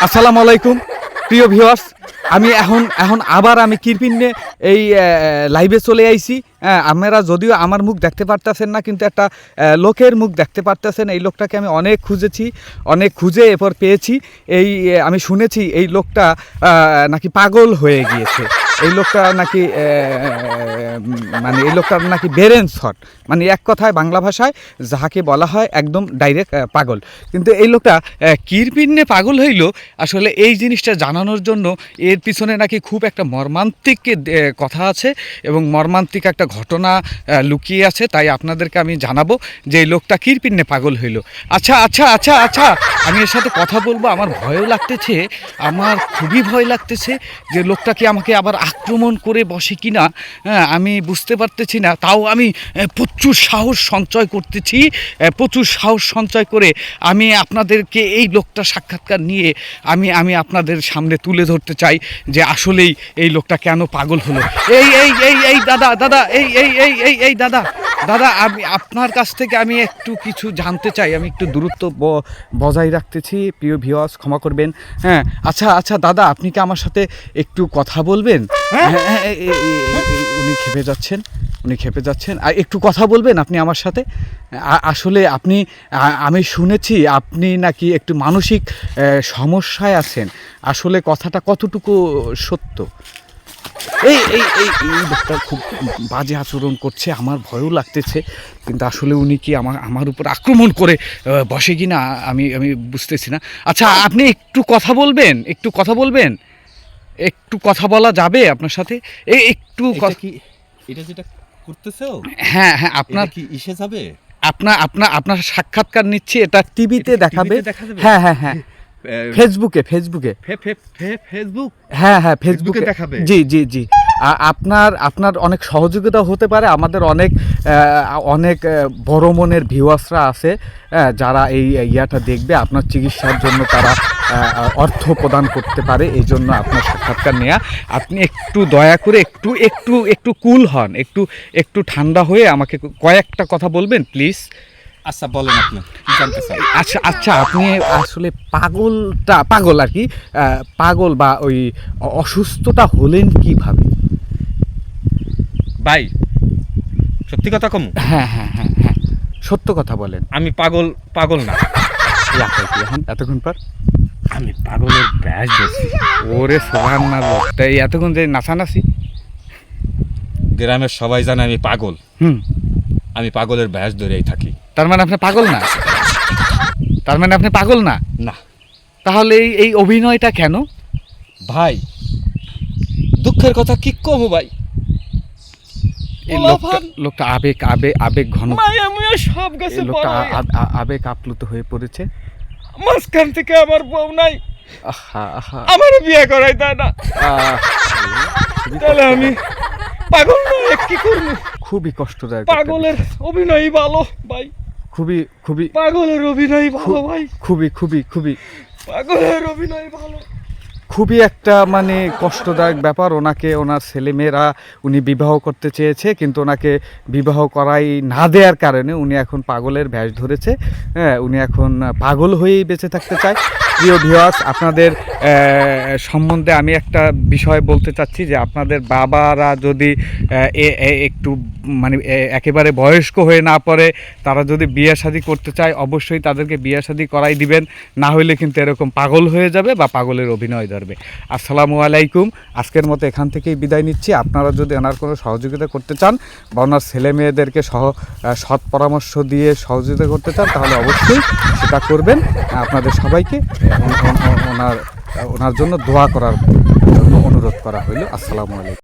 আসসালামু আলাইকুম প্রিয় ভিউয়ার্স, আমি এখন আবার আমি কিরপিন্নে এই লাইভে চলে আইছি। আপনারা যদিও আমার মুখ দেখতে পারতেছেন না, কিন্তু একটা লোকের মুখ দেখতে পারতেছেন। এই লোকটাকে আমি অনেক খুঁজেছি, অনেক খুঁজে এরপর পেয়েছি। আমি শুনেছি এই লোকটা নাকি পাগল হয়ে গিয়েছে। এই লোকটা নাকি মানে এই লোকটার নাকি ব্রেন শট, মানে এক কথায় বাংলা ভাষায় যাহাকে বলা হয় একদম ডাইরেক্ট পাগল। কিন্তু এই লোকটা কিরপিন্নে পাগল হইল, আসলে এই জিনিসটা জানানোর জন্য এর পিছনে নাকি খুব একটা মর্মান্তিক কথা আছে এবং মর্মান্তিক একটা ঘটনা লুকিয়ে আছে। তাই আপনাদেরকে আমি জানাবো যে এই লোকটা কিরপিন্নে পাগল হইল। আচ্ছা আচ্ছা আচ্ছা আচ্ছা আমি এর সাথে কথা বলবো। আমার ভয়ও লাগতেছে, আমার খুবই ভয় লাগতেছে যে লোকটা কি আমাকে আবার আক্রমণ করে বসে কিনা। আমি বুঝতে পারতেছি না। তাও আমি প্রচুর সাহস সঞ্চয় করতেছি, প্রচুর সাহস সঞ্চয় করে আমি আপনাদেরকে এই লোকটা সাক্ষাৎকার নিয়ে আমি আপনাদের সামনে তুলে ধরতে চাই যে আসলেই এই লোকটা কেন পাগল হলো। এই দাদা এই দাদা আমি আপনার কাছ থেকে আমি একটু কিছু জানতে চাই। আমি একটু দূরত্ব বজায় রাখতেছি, প্রিয় ভিউয়ার্স ক্ষমা করবেন। হ্যাঁ আচ্ছা দাদা, আপনি কি আমার সাথে একটু কথা বলবেন? উনি খেপে যাচ্ছেন আর একটু কথা বলবেন আপনি আমার সাথে? আসলে আমি শুনেছি আপনি নাকি একটু মানসিক সমস্যায় আছেন। আসলে কথাটা কতটুকু সত্য? এই লোকটা খুব বাজে আচরণ করছে, আমার ভয়ও লাগতেছে। কিন্তু আসলে উনি কি আমার উপর আক্রমণ করে বসে কি না আমি বুঝতেছি না। আচ্ছা আপনি একটু কথা বলবেন? একটু কথা বলা যাবে আপনার সাথে? একটু কি এটা যেটা করতেছো? হ্যাঁ আপনার কি ইসে যাবে? আপনার সাক্ষাৎকার নিচ্ছি, এটা টিভিতে দেখাবে। হ্যাঁ ফেসবুকে ফেসবুক হ্যাঁ ফেসবুকে দেখাবে। জি আপনার অনেক সহযোগিতা হতে পারে। আমাদের অনেক বড় মনের ভিউয়ার্সরা আছে যারা এই ইয়াটা দেখবে। আপনার চিকিৎসার জন্য তারা অর্থ প্রদান করতে পারে। এই জন্য আপনার সাক্ষাৎকার নেওয়া। আপনি একটু দয়া করে একটু কুল হন, একটু ঠান্ডা হয়ে আমাকে কয়েকটা কথা বলবেন প্লিজ। আচ্ছা বলেন, আপনি কি জানতে চান? আচ্ছা আপনি আসলে পাগল আর কি, পাগল বা ওই অসুস্থটা হলেন কিভাবে? ভাই সত্যি কথা কম। হ্যাঁ সত্য কথা বলেন। আমি পাগল না। এতক্ষণ পর আমি পাগলের ব্যাস ধরছি। ওরে সুবহানাল্লাহ, তাই এতক্ষণ যে নাচানাচি। গ্রামের সবাই জানে আমি পাগল। আমি পাগলের ব্যাস ধরেই থাকি। তার মানে আপনি পাগল না? না। তাহলে এই অভিনয়টা কেন? ভাই দুঃখের কথা কি কম ভাই, এই লোকটা আবেগ ঘন, সব গেছে। লোকটা আবেগ আপ্লুত হয়ে পড়েছে। মাঝখান থেকে আমার বউ নাই, আহা আমার বিয়ে করাই দেয় না। তাহলে আমি পাগল নয় কি করব? খুবই কষ্টদায়ক। পাগলের অভিনয় ভালো ভাই, খুবই পাগলের অভিনয় ভালো ভাই, খুবই পাগলের অভিনয় ভালো। খুবই একটা মানে কষ্টদায়ক ব্যাপার। ওনার ছেলেমেয়েরা উনি বিবাহ করতে চেয়েছে, কিন্তু ওনাকে বিবাহ করাই না দেওয়ার কারণে উনি এখন পাগলের ভ্যাস ধরেছে। হ্যাঁ, উনি এখন পাগল হয়েই বেঁচে থাকতে চায়। প্রিয় ভিউয়ার্স, আপনাদের সম্বন্ধে আমি একটা বিষয় বলতে চাচ্ছি যে আপনাদের বাবারা যদি একটু মানে একেবারে বয়স্ক হয়ে না পড়ে, তারা যদি বিয়ে শাদী করতে চায় অবশ্যই তাদেরকে বিয়ে শাদী করাই দিবেন। না হলে কিন্তু এরকম পাগল হয়ে যাবে বা পাগলের অভিনয় ধরবে। আসসালামু আলাইকুম। আজকের মতো এখান থেকেই বিদায় নিচ্ছি। আপনারা যদি ওনার কোনো সহযোগিতা করতে চান বা ওনার ছেলে মেয়েদেরকে সৎ পরামর্শ দিয়ে সহযোগিতা করতে চান, তাহলে অবশ্যই সেটা করবেন। আপনাদের সবাইকে ওনার জন্য দোয়া করার জন্য অনুরোধ করা হইল। আসসালামু আলাইকুম।